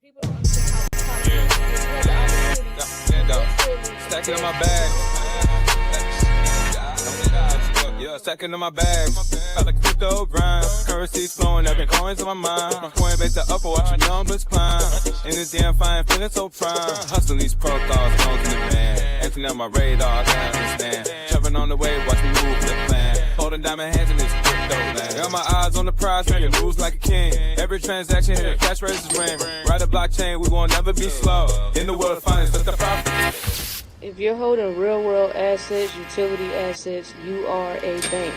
People don't understand Stacking in my bag. Yeah, stacking in my bag. Got a crypto grind. Currency's flowing, every coins on my mind. My coin base the upper, watch your numbers climb. In this damn fine, feeling so prime. Hustling these protocols, phones in the van. Emptying out my radar, I can't understand. Jumping on the wave, watch me move the plan. Holding diamond hands in this crypto land. Got my eyes on the prize, making moves like a king. Every transaction hit a cash registers ring. Ride a blockchain, we won't never be slow. In the world of finance, that's the profit. if you're holding real world assets, utility assets, you are a bank.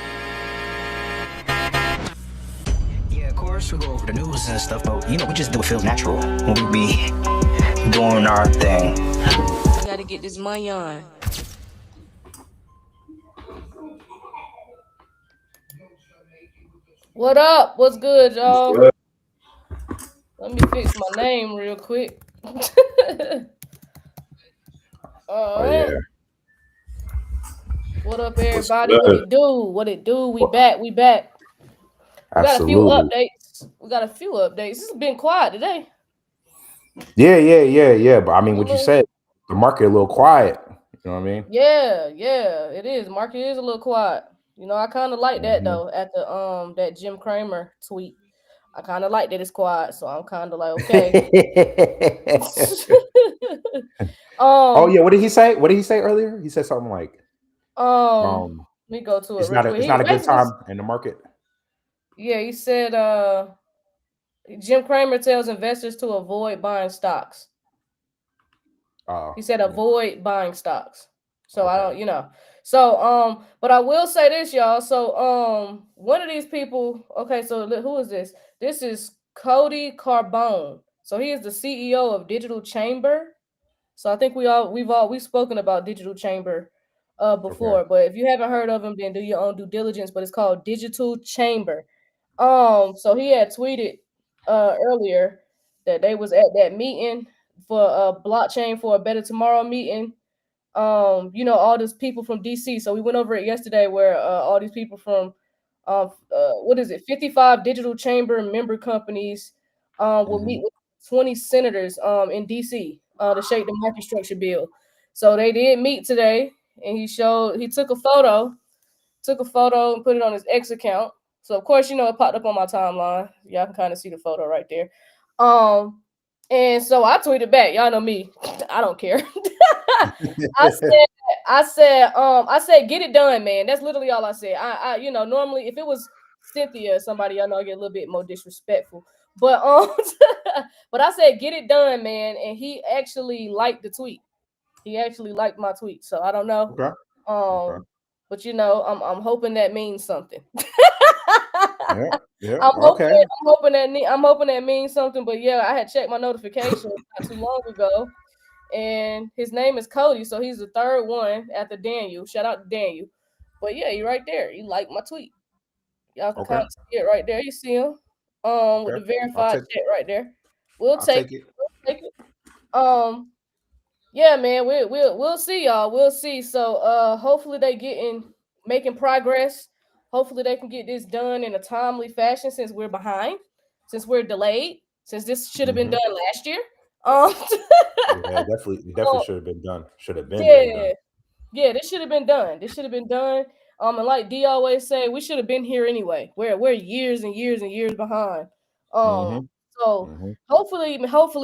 Yeah, of course, we go over the news and stuff, but we just do what feels natural when we be doing our thing. I gotta get this money on. What up? What's good, y'all? Let me fix my name real quick. All right. Yeah. What up, everybody? What it do? What it do? We back. We back. We got a few updates. This has been quiet today. Yeah. But I mean, what you said, the market a little quiet. You know what I mean? Yeah, it is. The market is a little quiet. I kind of like that though. At the that Jim Cramer tweet, I kind of like that it's quiet. So I'm kind of like, okay. Oh yeah, what did he say? What did he say earlier? He said something like, let me go to it. It's not a good time in the market. Yeah, he said Jim Cramer tells investors to avoid buying stocks. He said avoid buying stocks. So okay. I don't, So but I will say this, y'all. So one of these people, okay, so who is this? This is Cody Carbone. So he is the CEO of Digital Chamber. So I think we've spoken about Digital Chamber before, but if you haven't heard of him, then do your own due diligence. But it's called Digital Chamber. So he had tweeted earlier that they was at that meeting for a blockchain for a better tomorrow meeting. All these people from DC. So we went over it yesterday where all these people from 55 Digital Chamber member companies will meet with 20 senators in DC to shape the market structure bill. So they did meet today, and he took a photo and put it on his X account. So of course, it popped up on my timeline. Y'all can kind of see the photo right there. And so I tweeted back. Y'all know me. I don't care. I said, get it done, man. That's literally all I said. I normally if it was Cynthia or somebody, I know I get a little bit more disrespectful. But but I said, get it done, man. And he actually liked the tweet. He actually liked my tweet. So I don't know. Okay. But I'm hoping that means something. Yeah. I'm hoping that means something. But yeah, I had checked my notifications not too long ago, and his name is Cody, so he's the third one after Daniel. Shout out to Daniel. But yeah, you're right there. You like my tweet. Y'all can kind of see it right there. You see him with the verified check right there. We'll take it. Yeah, man, we'll see, y'all. We'll see. So hopefully they making progress. Hopefully they can get this done in a timely fashion since we're behind, since we're delayed, since this should have been done last year. Yeah, definitely should have been done. Yeah, this should have been done. And like D always say, we should have been here anyway. We're years and years and years behind. So hopefully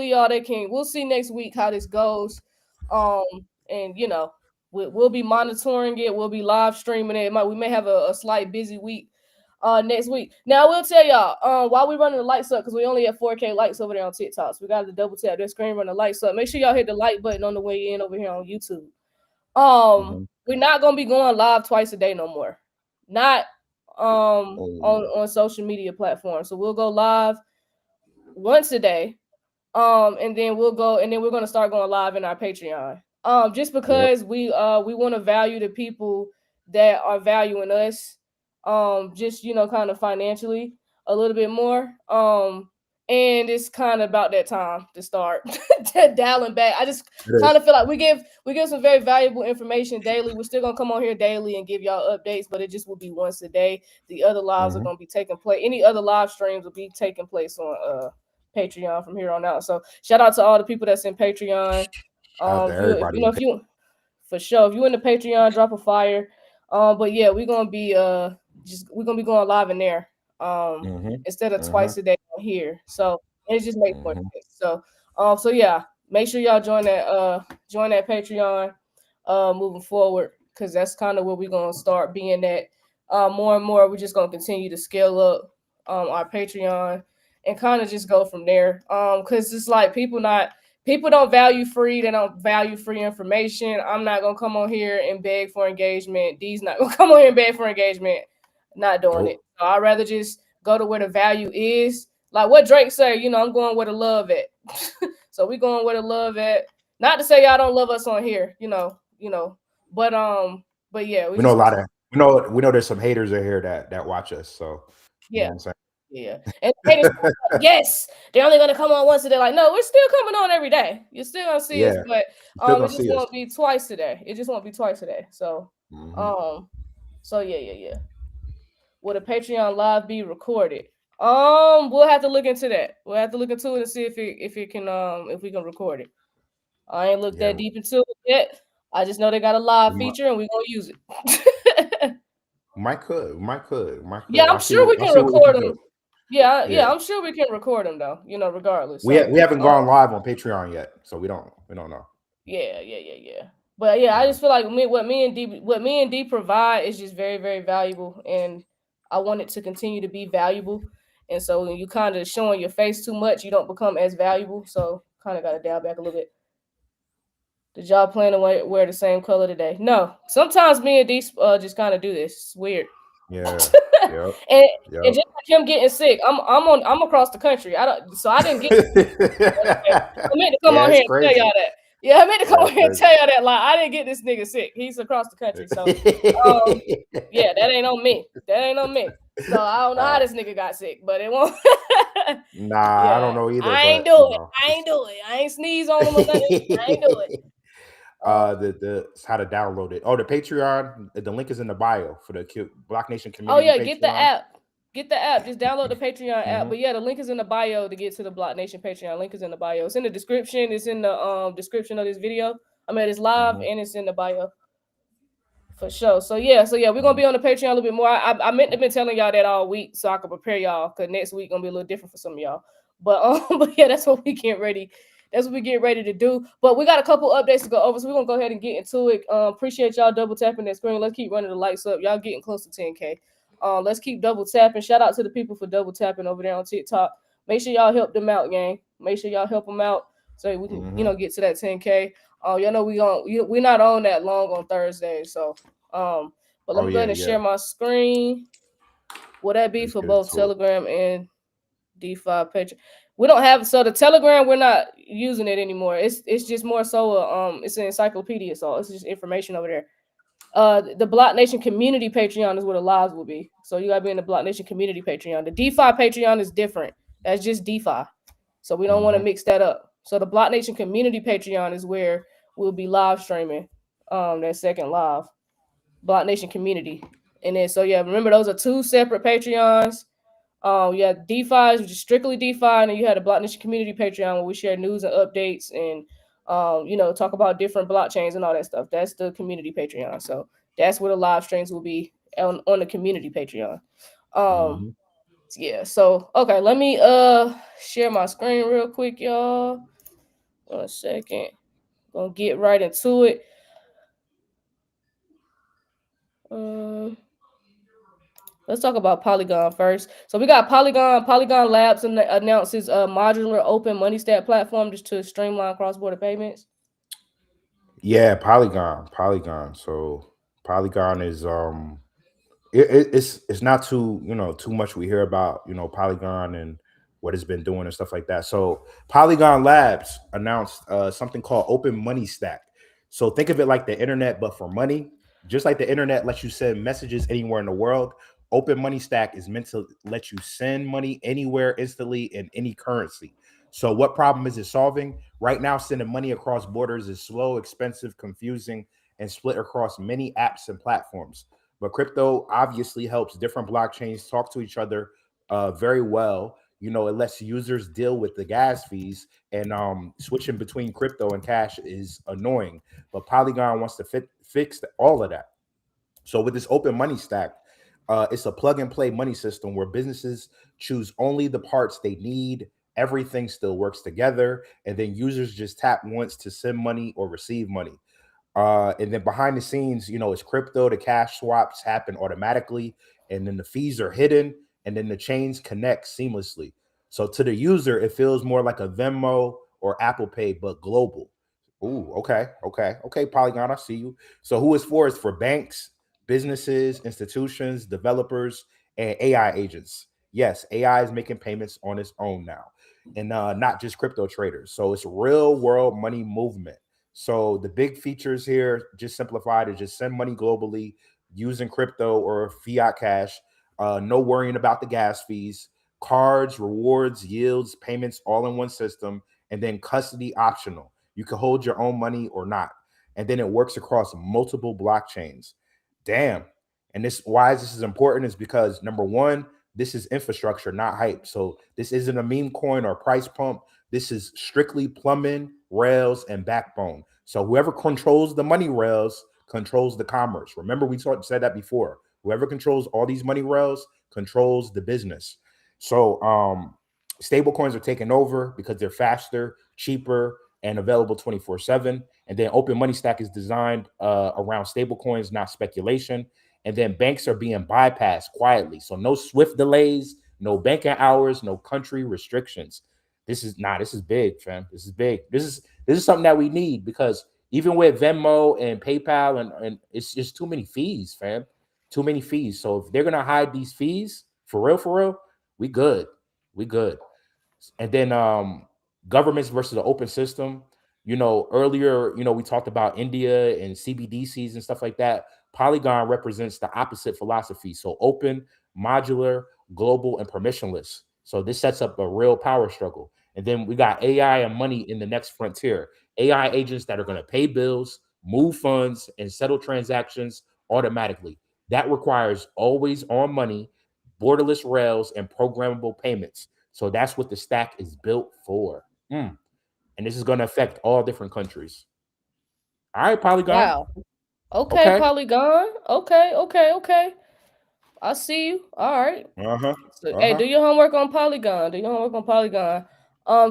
y'all we'll see next week how this goes. And we'll be monitoring it. We'll be live streaming it. We may have a slight busy week next week. Now I will tell y'all while we running the lights up, because we only have 4K lights over there on TikTok. So we got to double tap their screen, run the lights up. Make sure y'all hit the like button on the way in over here on YouTube. We're not gonna be going live twice a day no more. Not on social media platforms. So we'll go live once a day. And then we're gonna start going live in our Patreon. Just because we want to value the people that are valuing us, just kind of financially a little bit more. And it's kind of about that time to start dialing back. I just kind of feel like we give some very valuable information daily. We're still gonna come on here daily and give y'all updates, but it just will be once a day. The other lives are gonna be taking place. Any other live streams will be taking place on Patreon from here on out. So shout out to all the people that's in Patreon. If you for sure, if you in the Patreon, drop a fire. But yeah, we're gonna be going live in there. Instead of twice a day on here. So it just makes more sense. So yeah, make sure y'all join that Patreon moving forward, because that's kind of where we're gonna start being at. More and more, we're just gonna continue to scale up our Patreon and kind of just go from there. Because it's like people don't value free. They don't value free information. I'm not gonna come on here and beg for engagement. D's not gonna come on here and beg for engagement. Not doing it. So I'd rather just go to where the value is. Like what Drake say, I'm going where the love at. So we going where the love at. Not to say y'all don't love us on here, but yeah, we know a lot of we know there's some haters in here that watch us. So yeah, you know what I'm saying? Yeah, and haters like, yes, they're only gonna come on once a day. Like, no, we're still coming on every day. You're still gonna see us, but it just won't be twice a day. It just won't be twice a day. So, so yeah. Will the Patreon live be recorded? We'll have to look into that. We'll have to look into it and see if we can record it. I ain't looked that deep into it yet. I just know they got a live feature and we're gonna use it. Might could. Yeah, I'm sure we can record them. Yeah, I'm sure we can record them though. Regardless. We haven't gone live on Patreon yet, so we don't know. Yeah. But yeah, I just feel like what me and D provide is just very, very valuable, and I want it to continue to be valuable. And so when you kind of showing your face too much, you don't become as valuable. So kind of got to dial back a little bit. Did y'all plan to wear the same color today? No. Sometimes me and D just kind of do this. It's weird. Yeah. And just like him getting sick, I'm across the country. I didn't get. I meant to come on here and tell y'all that. Yeah, I meant to come on here and tell y'all that. Like, I didn't get this nigga sick. He's across the country. So, yeah, that ain't on me. So I don't know how this nigga got sick, but it won't. I don't know either. I ain't do it. I ain't sneeze on him or nothing. I ain't do it. The how to download it. Oh, the Patreon. The link is in the bio for the BlockNation community. Oh yeah, get the app. Get the app. Just download the Patreon app. But yeah, the link is in the bio to get to the BlockNation Patreon. Link is in the bio. It's in the description. It's in the description of this video. It's live and it's in the bio. For sure. So yeah, we're gonna be on the Patreon a little bit more. I meant to been telling y'all that all week so I could prepare y'all, because next week gonna be a little different for some of y'all. But yeah, that's what we get ready. That's what we get ready to do. But we got a couple updates to go over, so we're gonna go ahead and get into it. Appreciate y'all double tapping that screen. Let's keep running the lights up. Y'all getting close to 10K. Let's keep double tapping. Shout out to the people for double tapping over there on TikTok. Make sure y'all help them out, gang. Make sure y'all help them out so we can, get to that 10K. Y'all know we're not on that long on Thursday, so but let me go ahead and share my screen. Will that be for both Telegram and DeFi page? We don't have, so the Telegram, we're not using it anymore. It's just more so it's an encyclopedia, so it's just information over there. The BlockNation community Patreon is where the lives will be. So you gotta be in the BlockNation community Patreon. The DeFi Patreon is different. That's just DeFi. So we don't want to mix that up. So the BlockNation community Patreon is where we'll be live streaming that second live. BlockNation community. And then remember, those are two separate Patreons. You have DeFi, which is strictly DeFi, and then you had a BlockNation community Patreon where we share news and updates and talk about different blockchains and all that stuff. That's the community Patreon. So that's where the live streams will be on the community Patreon. Yeah. So okay, let me share my screen real quick, y'all. 1 second. Gonna get right into it. Let's talk about Polygon first. So we got Polygon. Polygon Labs announces a modular open money stack platform just to streamline cross-border payments. Yeah, Polygon. So Polygon is it's not too much we hear about Polygon and what it's been doing and stuff like that. So Polygon Labs announced something called Open Money Stack. So think of it like the internet, but for money. Just like the internet lets you send messages anywhere in the world, Open Money Stack is meant to let you send money anywhere instantly in any currency. So what problem is it solving? Right now, sending money across borders is slow, expensive, confusing, and split across many apps and platforms. But crypto obviously helps different blockchains talk to each other very well, you know, it lets users deal with the gas fees, and switching between crypto and cash is annoying. But Polygon wants to fix all of that. So with this open money stack, it's a plug and play money system where businesses choose only the parts they need. Everything still works together, and then users just tap once to send money or receive money. And then behind the scenes, you know, it's crypto to cash swaps happen automatically, and then the fees are hidden, and then the chains connect seamlessly. So to the user, it feels more like a Venmo or Apple Pay, but global. Ooh, okay, Polygon, I see you. So who is for? Is for banks, businesses, institutions, developers, and AI agents. Yes, AI is making payments on its own now, and not just crypto traders. So it's real world money movement. So the big features here, just simplified, is just send money globally using crypto or fiat cash. No worrying about the gas fees, cards, rewards, yields, payments, all in one system, and then custody optional. You can hold your own money or not, and then it works across multiple blockchains. Damn. And this why this is important is because number one, this is infrastructure, not hype. So this isn't a meme coin or price pump. This is strictly plumbing, rails, and backbone. So whoever controls the money rails controls the commerce. Remember, we said that before. Whoever controls all these money rails controls the business. So stable coins are taking over because they're faster, cheaper, and available 24/7. And then open money stack is designed around stable coins, not speculation. And then banks are being bypassed quietly. So no swift delays, no banking hours, no country restrictions. This is big, fam. This is big. This is something that we need, because even with Venmo and PayPal and it's just too many fees, fam. Too many fees. So if they're gonna hide these fees for real, we good. We good. And then governments versus the open system. You know, earlier, you know, we talked about India and CBDCs and stuff like that. Polygon represents the opposite philosophy. So open, modular, global, and permissionless. So this sets up a real power struggle. And then we got AI and money in the next frontier. AI agents that are going to pay bills, move funds, and settle transactions automatically. That requires always on money, borderless rails, and programmable payments. So that's what the stack is built for. And this is going to affect all different countries. All right, Polygon. Wow. Okay, Okay. Polygon. Okay. I see you. All right. So, hey, do your homework on Polygon.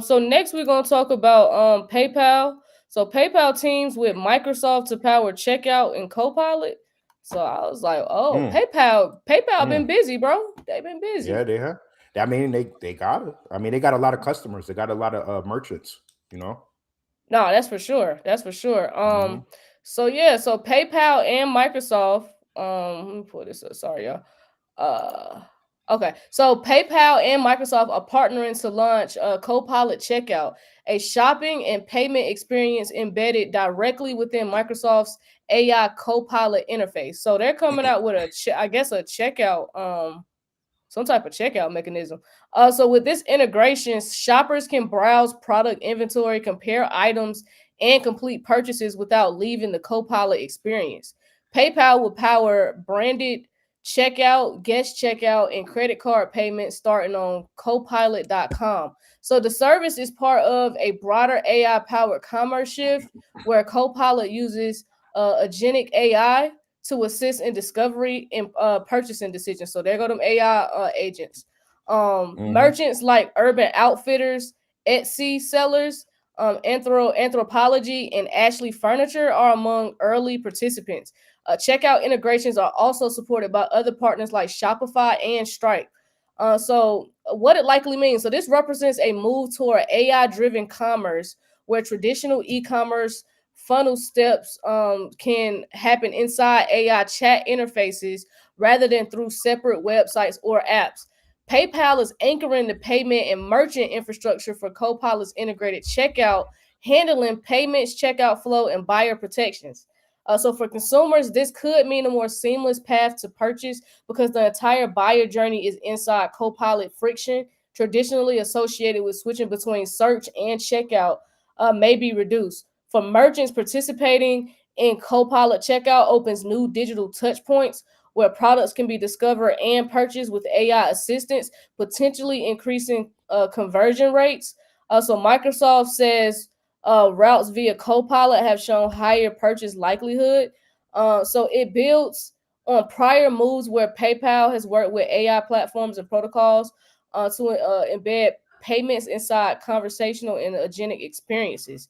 So next we're gonna talk about PayPal. So PayPal teams with Microsoft to power checkout and Copilot. So I was like, oh, PayPal been busy, bro. They've been busy. Yeah, they have. I mean, they got it. I mean, they got a lot of customers. They got a lot of merchants. You know. No, that's for sure. So yeah, so PayPal and Microsoft. Let me pull this up. Sorry, y'all. Okay, so PayPal and Microsoft are partnering to launch Copilot Checkout, a shopping and payment experience embedded directly within Microsoft's AI Copilot interface. So they're coming out with a checkout some type of checkout mechanism. So with this integration, shoppers can browse product inventory, compare items, and complete purchases without leaving the Copilot experience. PayPal will power branded checkout, guest checkout, and credit card payments starting on copilot.com. So the service is part of a broader AI-powered commerce shift where Copilot uses agentic AI to assist in discovery and purchasing decisions. So there go them AI agents. Merchants like Urban Outfitters, Etsy sellers, Anthropology, and Ashley Furniture are among early participants. Checkout integrations are also supported by other partners like Shopify and Stripe. So what it likely means. So this represents a move toward AI-driven commerce where traditional e-commerce funnel steps can happen inside AI chat interfaces rather than through separate websites or apps. PayPal is anchoring the payment and merchant infrastructure for Copilot's integrated checkout, handling payments, checkout flow, and buyer protections. So for consumers, this could mean a more seamless path to purchase because the entire buyer journey is inside Copilot. Friction, traditionally associated with switching between search and checkout, may be reduced. For merchants, participating in Copilot checkout opens new digital touch points where products can be discovered and purchased with AI assistance, potentially increasing conversion rates. So Microsoft says routes via Copilot have shown higher purchase likelihood. So it builds on prior moves where PayPal has worked with AI platforms and protocols to embed payments inside conversational and agentic experiences.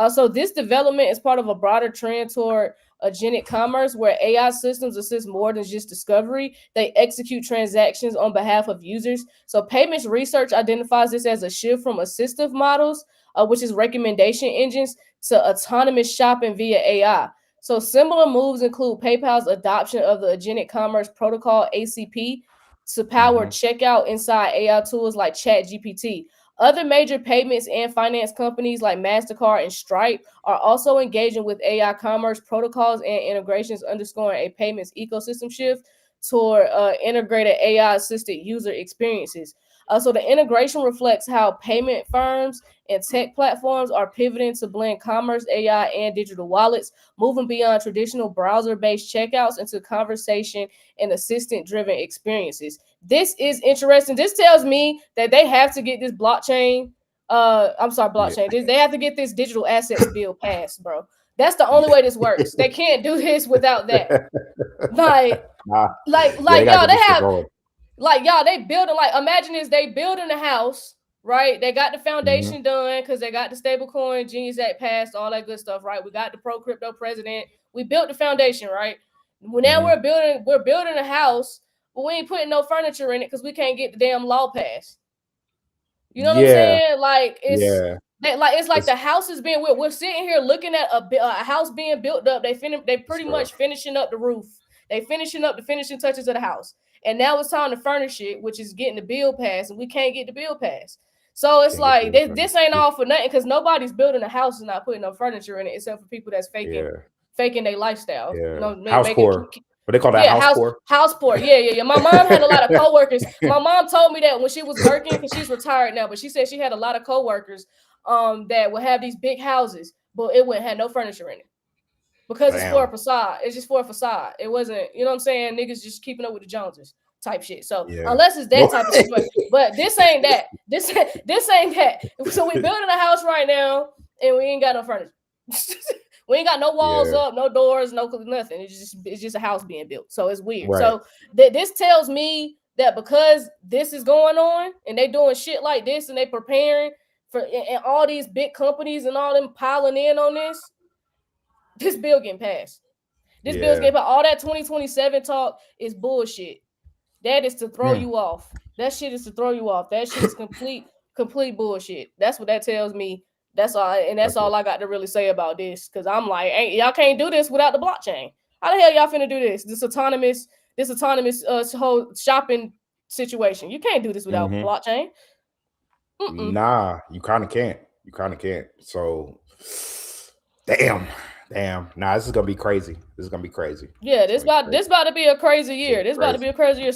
So this development is part of a broader trend toward agentic commerce, where AI systems assist more than just discovery. They execute transactions on behalf of users. So payments research identifies this as a shift from assistive models, which is recommendation engines, to autonomous shopping via AI. So similar moves include PayPal's adoption of the Agentic Commerce Protocol (ACP) to power checkout inside AI tools like ChatGPT. Other major payments and finance companies like MasterCard and Stripe are also engaging with AI commerce protocols and integrations, underscoring a payments ecosystem shift toward integrated AI-assisted user experiences. So the integration reflects how payment firms and tech platforms are pivoting to blend commerce, AI, and digital wallets, moving beyond traditional browser-based checkouts into conversation and assistant-driven experiences. This is interesting. This tells me that they have to get this blockchain. Blockchain. They have to get this digital assets bill passed, bro. That's the only way this works. They can't do this without that. Like y'all, they have they building, like, imagine this, they building a house, right? They got the foundation done because they got the stablecoin Genius Act passed, all that good stuff, right? We got the pro crypto president. We built the foundation, right? Now we're building a house, but we ain't putting no furniture in it because we can't get the damn law passed. You know what I'm saying? Like it's like the house is being, we're sitting here looking at a house being built up. They pretty much finishing up the roof. They finishing up the finishing touches of the house. And now it's time to furnish it, which is getting the bill passed, and we can't get the bill passed. So it's like this ain't all for nothing, because nobody's building a house and not putting no furniture in it, except for people that's faking their lifestyle. Yeah. You know, house poor. What they call that? House poor. House poor. Yeah. My mom had a lot of coworkers. My mom told me that when she was working, because she's retired now, but she said she had a lot of coworkers that would have these big houses, but it wouldn't have no furniture in it. Because it's for a facade. It's just for a facade. It wasn't, you know what I'm saying? Niggas just keeping up with the Joneses type shit. So unless it's that type of situation, but this ain't that. This ain't that. So we building a house right now, and we ain't got no furniture. We ain't got no walls up, no doors, no nothing. It's just a house being built. So it's weird. Right. So this tells me that because this is going on and they doing shit like this and they preparing for, and all these big companies and all them piling in on this bill getting passed. This bill's getting passed. All that 2027 talk is bullshit. That is to throw you off. That shit is to throw you off. That shit is complete bullshit. That's what that tells me. That's all, and that's all I got to really say about this. Because I'm like, y'all can't do this without the blockchain. How the hell y'all finna do this? This autonomous whole shopping situation. You can't do this without blockchain. Nah, you kind of can't. So, damn. Nah, this is gonna be crazy. Yeah, this about to be a crazy year. So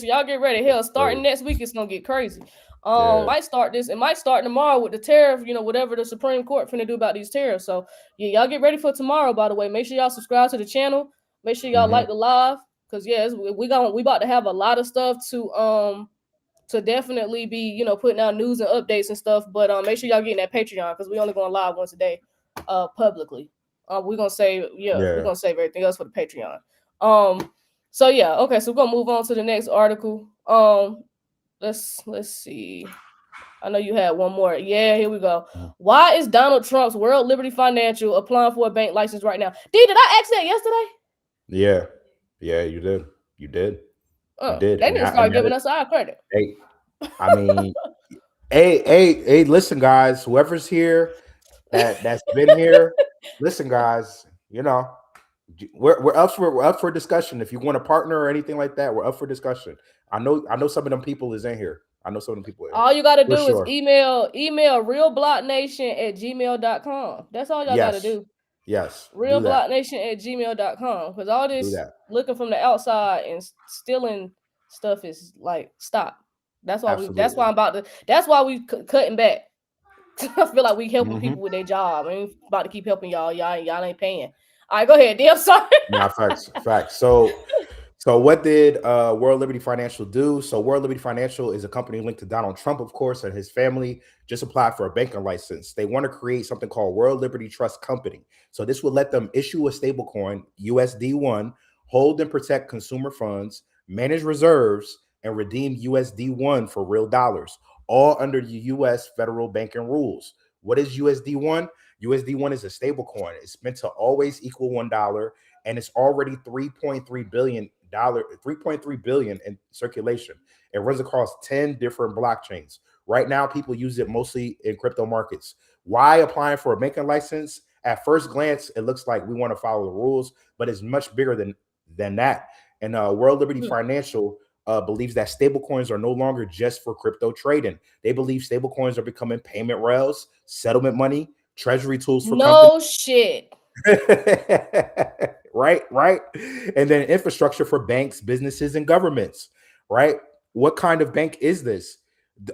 y'all get ready. Hell, starting next week, it's gonna get crazy. Might start this. It might start tomorrow with the tariff. You know, whatever the Supreme Court finna do about these tariffs. So yeah, y'all get ready for tomorrow. By the way, make sure y'all subscribe to the channel. Make sure y'all like the live, because we about to have a lot of stuff to definitely be, you know, putting out news and updates and stuff. But make sure y'all get in that Patreon, because we only going live once a day, publicly. We're gonna save we're gonna save everything else for the Patreon. So yeah, okay, so we're gonna move on to the next article. Let's see. I know you had one more. Yeah, here we go. Why is Donald Trump's World Liberty Financial applying for a bank license right now? Did I ask that yesterday? Yeah, you did. You did. They need to start giving us our credit. Hey, I mean, hey, listen, guys, whoever's here that's been here, listen, guys, you know, we're up for discussion. If you want to partner or anything like that, we're up for discussion. I know some of them people is in here. All you gotta do is email realblocknation@gmail.com. That's all y'all gotta do. Yes. realblocknation@gmail.com. Because all this looking from the outside and stealing stuff is like, stop. That's why that's why we cutting back. I feel like we helping people with their job. I ain't about to keep helping y'all. Y'all ain't paying. All right, go ahead, D. I'm sorry. Nah, facts. So what did World Liberty Financial do? So World Liberty Financial is a company linked to Donald Trump, of course, and his family just applied for a banking license. They want to create something called World Liberty Trust Company. So this would let them issue a stablecoin, USD1, hold and protect consumer funds, manage reserves, and redeem USD1 for real dollars, all under the US federal banking rules. What is USD1? USD1 is a stablecoin. It's meant to always equal $1, and it's already $3.3 billion in circulation. It runs across 10 different blockchains. Right now, people use it mostly in crypto markets. Why applying for a banking license? At first glance, it looks like we want to follow the rules, but it's much bigger than that. And World Liberty Financial believes that stablecoins are no longer just for crypto trading. They believe stablecoins are becoming payment rails, settlement money, treasury tools for companies. No shit. right. And then infrastructure for banks, businesses, and governments. Right. What kind of bank is this?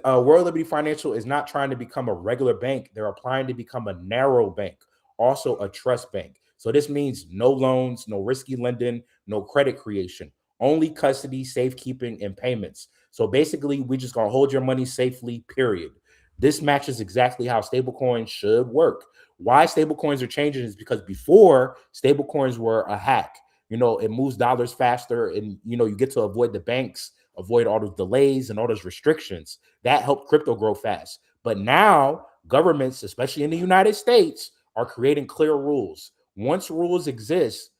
World Liberty Financial is not trying to become a regular bank. They're applying to become a narrow bank, also a trust bank. So this means no loans, no risky lending, no credit creation, only custody, safekeeping, and payments. So basically, we just gonna hold your money safely, period. This matches exactly how stablecoins should work. Why stablecoins are changing is because before, stablecoins were a hack. It moves dollars faster, and you get to avoid the banks, avoid all those delays and all those restrictions. That helped crypto grow fast. But now governments, especially in the United States, are creating clear rules. Once rules exist,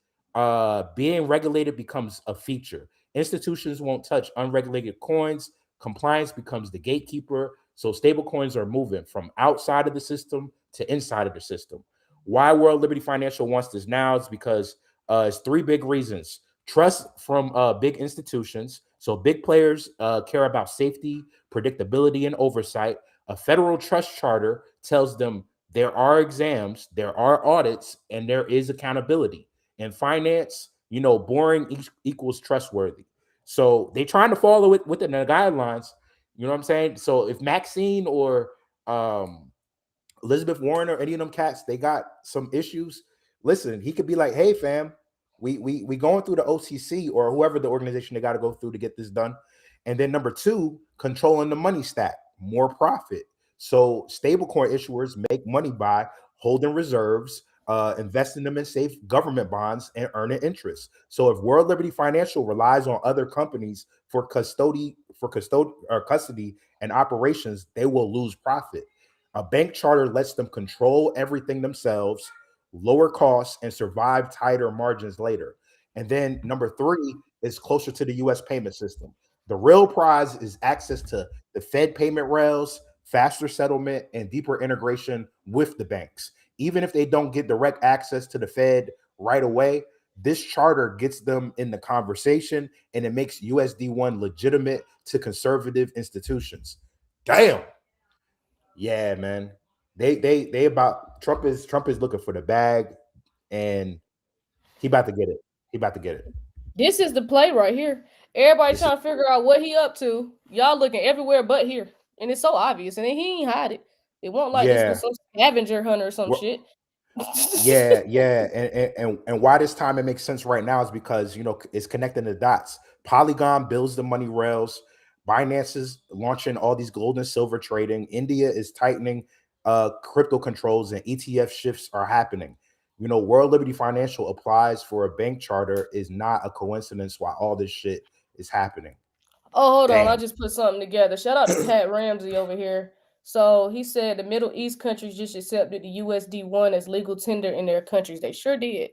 being regulated becomes a feature. Institutions won't touch unregulated coins. Compliance becomes the gatekeeper. So stablecoins are moving from outside of the system to inside of the system. Why World Liberty Financial wants this now is because it's three big reasons. Trust from big institutions. So big players care about safety, predictability, and oversight. A federal trust charter tells them there are exams, there are audits, and there is accountability. In finance, boring equals trustworthy. So they're trying to follow it within the guidelines. You know what I'm saying? So if Maxine or Elizabeth Warren or any of them cats, they got some issues. Listen, he could be like, "Hey, fam, we going through the OCC or whoever the organization they got to go through to get this done." And then number two, controlling the money stack, more profit. So stablecoin issuers make money by holding reserves, investing them in safe government bonds, and earning interest. So if World Liberty Financial relies on other companies for custody and operations, they will lose profit. A bank charter lets them control everything themselves, lower costs, and survive tighter margins later. And then number three is closer to the US payment system. The real prize is access to the Fed payment rails, faster settlement, and deeper integration with the banks. Even if they don't get direct access to the Fed right away, this charter gets them in the conversation, and it makes USD1 legitimate to conservative institutions. Damn. Yeah, man. They about Trump is looking for the bag, and he about to get it. He about to get it. This is the play right here. Everybody This is trying to figure out what he up to. Y'all looking everywhere but here. And it's so obvious. And he ain't hide it. It won't like this was yeah. some scavenger hunt or some Well, shit. yeah. And why this time it makes sense right now is because it's connecting the dots. Polygon builds the money rails. Binance is launching all these gold and silver trading. India is tightening crypto controls, and ETF shifts are happening. World Liberty Financial applies for a bank charter is not a coincidence why all this shit is happening. Oh, hold on. I Damn. just put something together. Shout out to Pat Ramsey over here. So he said the Middle East countries just accepted the USD1 as legal tender in their countries. They sure did.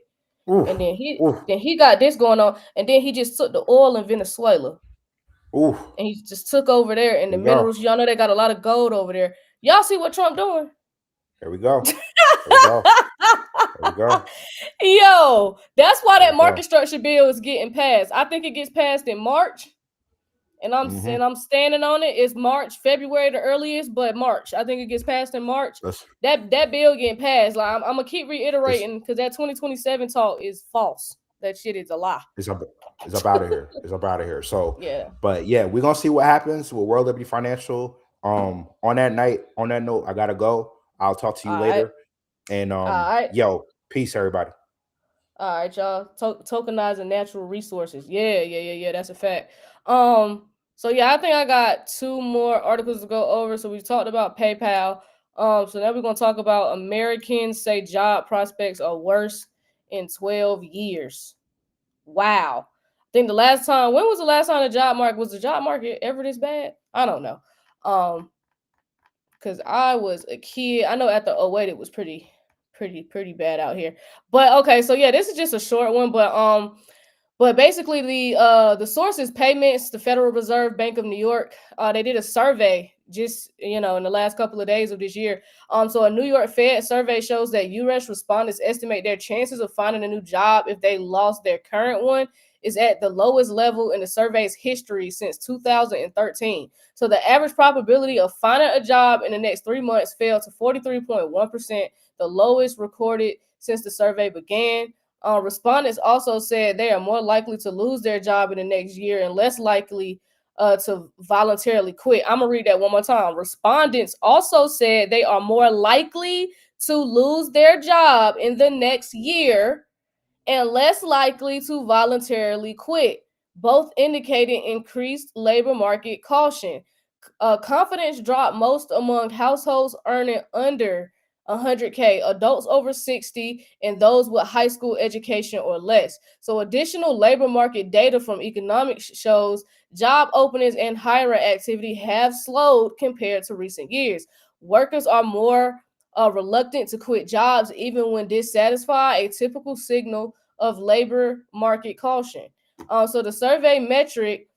Oof. And then Oof. he got this going on. And then he just took the oil in Venezuela. Oof. And he just took over there and the There we go. minerals. Y'all know they got a lot of gold over there. Y'all see what Trump doing? There we go. There we go. There we go. Yo, that's why There that we go. market structure bill is getting passed. I think it gets passed in March. And I'm standing on it. It's March, February the earliest, but March. I think it gets passed in March. That bill getting passed. Like I'm gonna keep reiterating because that 2027 talk is false. That shit is a lie. It's up out of here. It's up out of here. So Yeah. but yeah, we're gonna see what happens with World Liberty Financial. On that note, I gotta go. I'll talk to you All later. right. And All right. yo, peace, everybody. All right, y'all. Tokenizing natural resources. Yeah. That's a fact. So yeah, I think I got 2 more articles to go over. So we talked about PayPal. So now we're gonna talk about Americans say job prospects are worse in 12 years. Wow. I think when was the last time was the job market ever this bad? I don't know. Because I was a kid. I know after 08 it was pretty bad out here. But okay, so yeah, this is just a short one, but basically the source is payments. The Federal Reserve Bank of New York, they did a survey just in the last couple of days of this year. So a New York Fed survey shows that U.S. respondents estimate their chances of finding a new job if they lost their current one is at the lowest level in the survey's history since 2013. So the average probability of finding a job in the next 3 months fell to 43.1%, the lowest recorded since the survey began. Respondents also said they are more likely to lose their job in the next year and less likely to voluntarily quit. I'm going to read that one more time. Respondents also said they are more likely to lose their job in the next year and less likely to voluntarily quit, both indicating increased labor market caution. Confidence dropped most among households earning under 100K, adults over 60, and those with high school education or less. So additional labor market data from economics shows job openings and hiring activity have slowed compared to recent years. Workers are more reluctant to quit jobs even when dissatisfied, a typical signal of labor market caution. So the survey metric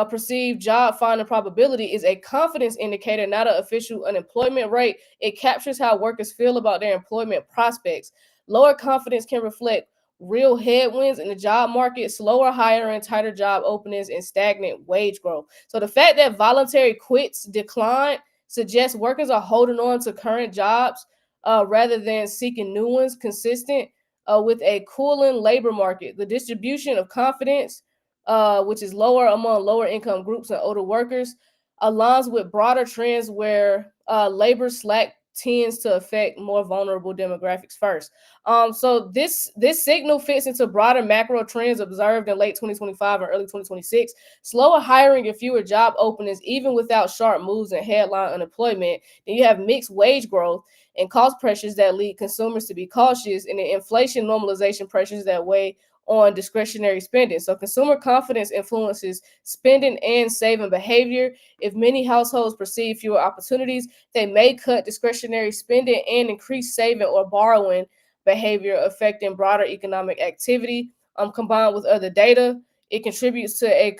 perceived job finding probability is a confidence indicator, not an official unemployment rate. It captures how workers feel about their employment prospects. Lower confidence can reflect real headwinds in the job market, slower hiring, tighter job openings, and stagnant wage growth. So the fact that voluntary quits declined suggests workers are holding on to current jobs rather than seeking new ones, consistent with a cooling labor market. The distribution of confidence, which is lower among lower income groups and older workers, aligns with broader trends where labor slack tends to affect more vulnerable demographics first. So this signal fits into broader macro trends observed in late 2025 and early 2026. Slower hiring and fewer job openings, even without sharp moves in headline unemployment. Then you have mixed wage growth and cost pressures that lead consumers to be cautious, and the inflation normalization pressures that weigh on discretionary spending. So consumer confidence influences spending and saving behavior. If many households perceive fewer opportunities, they may cut discretionary spending and increase saving or borrowing behavior, affecting broader economic activity. Combined with other data, it contributes to a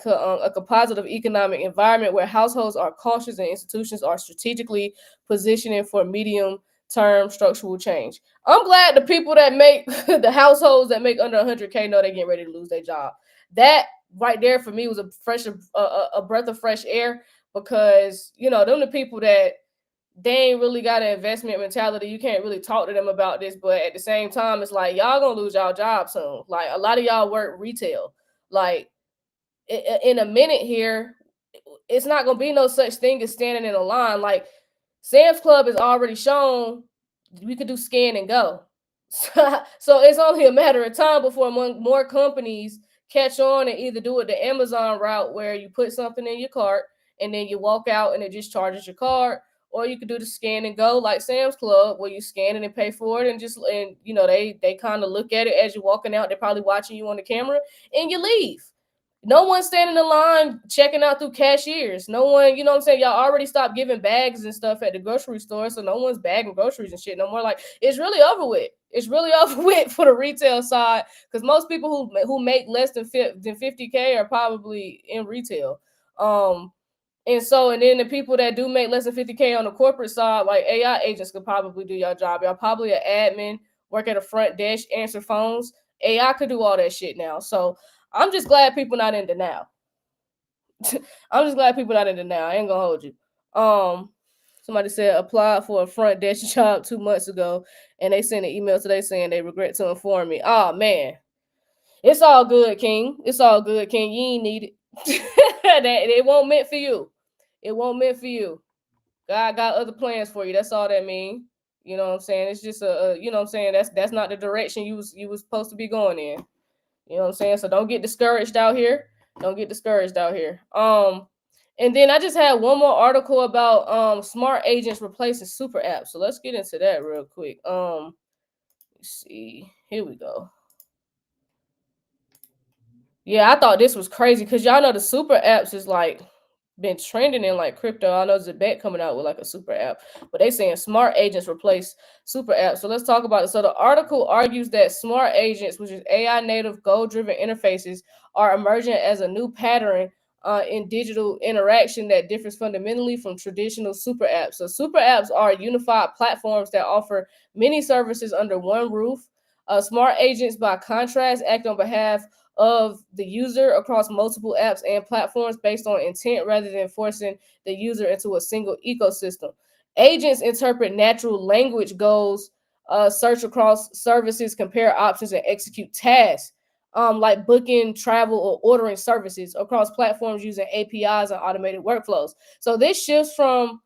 composite of economic environment where households are cautious and institutions are strategically positioning for medium-term structural change. I'm glad the people that make the households that make under 100K know they're getting ready to lose their job. That right there for me was a breath of fresh air, because them the people that they ain't really got an investment mentality. You can't really talk to them about this, but at the same time, it's like y'all gonna lose y'all job soon. Like a lot of y'all work retail. Like in a minute here, it's not gonna be no such thing as standing in a line. Like Sam's Club has already shown we could do scan and go. So it's only a matter of time before more companies catch on and either do it the Amazon route where you put something in your cart and then you walk out and it just charges your card, or you could do the scan and go like Sam's Club where you scan it and pay for it and they kind of look at it as you're walking out. They're probably watching you on the camera and you leave. No one's standing in line checking out through cashiers. No one, you know what I'm saying? Y'all already stopped giving bags and stuff at the grocery store, so no one's bagging groceries and shit no more. Like, it's really over with. It's really over with for the retail side, because most people who make less than 50K are probably in retail. And then the people that do make less than 50K on the corporate side, like AI agents could probably do your job. Y'all probably an admin, work at a front desk, answer phones. AI could do all that shit now. So I'm just glad people not in denial. I'm just glad people not in denial. I ain't gonna hold you. Somebody said applied for a front desk job 2 months ago, and they sent an email today saying they regret to inform me. Oh man, it's all good, King. It's all good, King. You ain't need it. That it won't meant for you. It won't meant for you. God got other plans for you. That's all that means. You know what I'm saying? It's just you know what I'm saying, that's not the direction you was supposed to be going in. You know what I'm saying? So don't get discouraged out here. Don't get discouraged out here. And then I just had one more article about smart agents replacing super apps. So let's get into that real quick. Let's see. Here we go. Yeah, I thought this was crazy because y'all know the super apps is like been trending in like crypto. I know Zebec coming out with like a super app, but they saying smart agents replace super apps. So let's talk about it. So the article argues that smart agents, which is AI native goal-driven interfaces, are emerging as a new pattern in digital interaction that differs fundamentally from traditional super apps. So super apps are unified platforms that offer many services under one roof. Smart agents, by contrast, act on behalf of the user across multiple apps and platforms based on intent rather than forcing the user into a single ecosystem. Agents interpret natural language goals, search across services, compare options, and execute tasks, like booking, travel, or ordering services across platforms using APIs and automated workflows. So this shifts from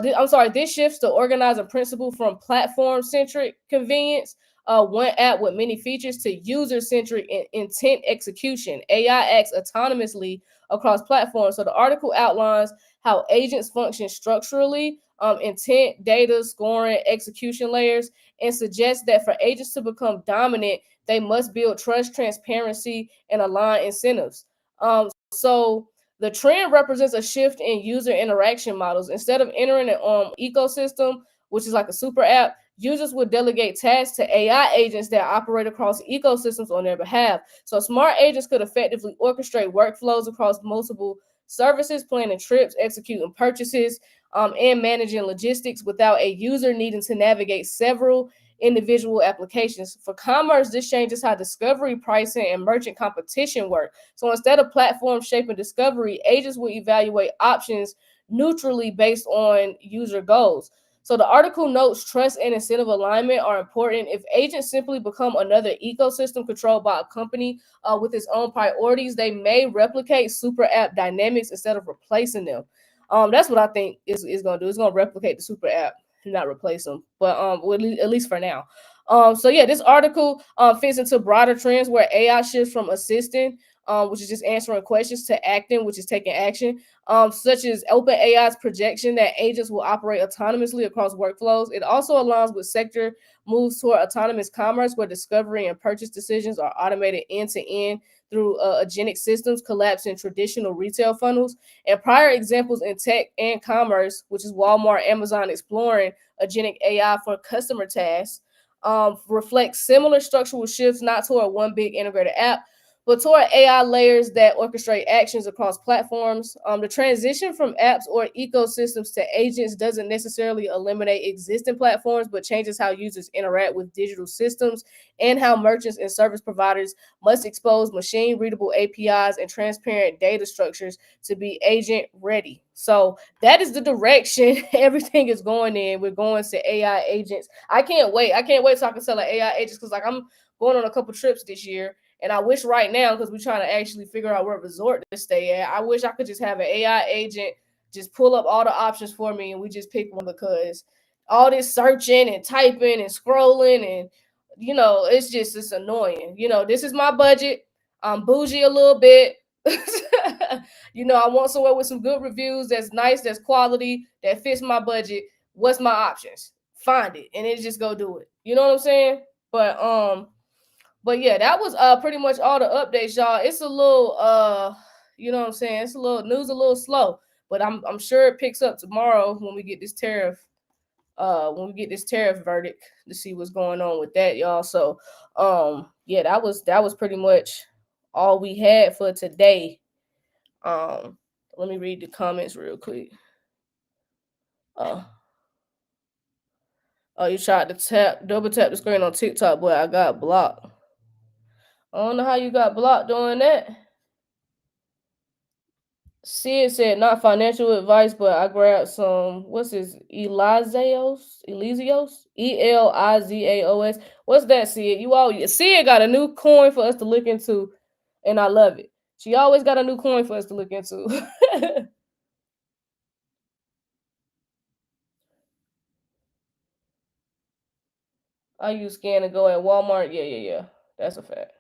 this shifts the organizer principle from platform-centric convenience, one app with many features, to user-centric intent execution. AI acts autonomously across platforms. So the article outlines how agents function structurally, intent, data, scoring, execution layers, and suggests that for agents to become dominant, they must build trust, transparency, and align incentives. So the trend represents a shift in user interaction models. Instead of entering an ecosystem, which is like a super app, users would delegate tasks to AI agents that operate across ecosystems on their behalf. So smart agents could effectively orchestrate workflows across multiple services, planning trips, executing purchases, and managing logistics without a user needing to navigate several individual applications. For commerce, this changes how discovery, pricing, and merchant competition work. So instead of platforms shaping discovery, agents will evaluate options neutrally based on user goals. So the article notes trust and incentive alignment are important. If agents simply become another ecosystem controlled by a company with its own priorities, they may replicate super app dynamics instead of replacing them. That's what I think is going to do. It's going to replicate the super app, not replace them. But at least for now. So yeah, this article fits into broader trends where AI shifts from assisting, which is just answering questions, to acting, which is taking action, such as OpenAI's projection that agents will operate autonomously across workflows. It also aligns with sector moves toward autonomous commerce, where discovery and purchase decisions are automated end to end through agentic systems, collapsing traditional retail funnels. And prior examples in tech and commerce, which is Walmart, Amazon exploring agentic AI for customer tasks, reflect similar structural shifts, not toward one big integrated app, but toward AI layers that orchestrate actions across platforms. The transition from apps or ecosystems to agents doesn't necessarily eliminate existing platforms, but changes how users interact with digital systems and how merchants and service providers must expose machine-readable APIs and transparent data structures to be agent-ready. So that is the direction everything is going in. We're going to AI agents. I can't wait. I can't wait so I can sell like AI agents, because like I'm going on a couple trips this year. And I wish right now, because we're trying to actually figure out what resort to stay at, I wish I could just have an AI agent just pull up all the options for me and we just pick one, because all this searching and typing and scrolling and, it's annoying. This is my budget. I'm bougie a little bit. I want somewhere with some good reviews, that's nice, that's quality, that fits my budget. What's my options? Find it and then just go do it. You know what I'm saying? But yeah, that was pretty much all the updates, y'all. It's a little it's a little news, a little slow, but I'm sure it picks up tomorrow when we get this tariff verdict, to see what's going on with that, y'all. So yeah, that was pretty much all we had for today. Let me read the comments real quick. Oh, you tried to double tap the screen on TikTok, but I got blocked. I don't know how you got blocked doing that. Sid said not financial advice, but I grabbed some. What's his Elizaos? Elizaos. What's that, Sid? Sid got a new coin for us to look into, and I love it. She always got a new coin for us to look into. I use Scan and Go at Walmart. Yeah. That's a fact.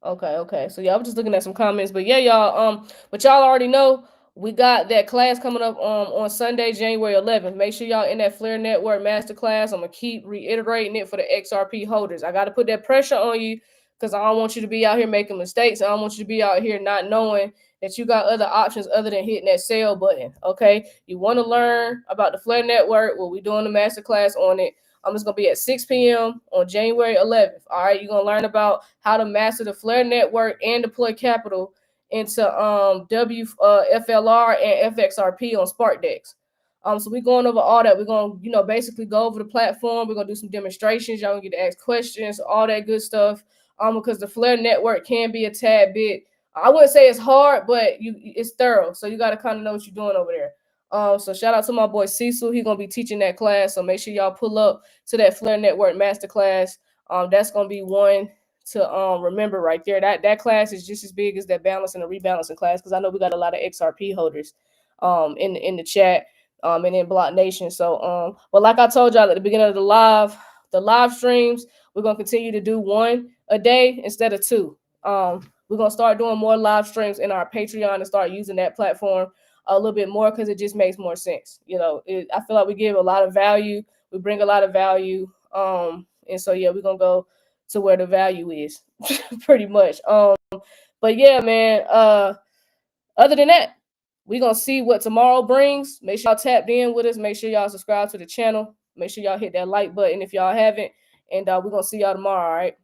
Okay. So yeah, I'm just looking at some comments, but yeah, y'all. But y'all already know we got that class coming up on Sunday, January 11th. Make sure y'all in that Flare Network Masterclass. I'm gonna keep reiterating it for the XRP holders. I got to put that pressure on you because I don't want you to be out here making mistakes. I don't want you to be out here not knowing that you got other options other than hitting that sell button. Okay, you want to learn about the Flare Network? Well, we're doing the masterclass on it. It's going to be at 6 p.m. on January 11th. All right, you're going to learn about how to master the Flare network and deploy capital into FLR and FXRP on SparkDex. So we're going over all that. We're going to, basically go over the platform. We're going to do some demonstrations. Y'all going to get to ask questions, all that good stuff. Because the Flare network can be a tad bit, I wouldn't say it's hard, but it's thorough. So you got to kind of know what you're doing over there. So shout out to my boy Cecil. He's gonna be teaching that class. So make sure y'all pull up to that Flare Network Masterclass. That's gonna be one to remember right there. That class is just as big as that balance and the rebalancing class, because I know we got a lot of XRP holders in the chat and in BlockNation. So but like I told y'all at the beginning of the live streams, we're gonna continue to do one a day instead of two. We're gonna start doing more live streams in our Patreon and start using that platform a little bit more because it just makes more sense. I feel like we give a lot of value. We bring a lot of value. And so yeah, we're gonna go to where the value is pretty much. But yeah, man, other than that, we're gonna see what tomorrow brings. Make sure y'all tapped in with us. Make sure y'all subscribe to the channel. Make sure y'all hit that like button if y'all haven't. And we're gonna see y'all tomorrow, all right?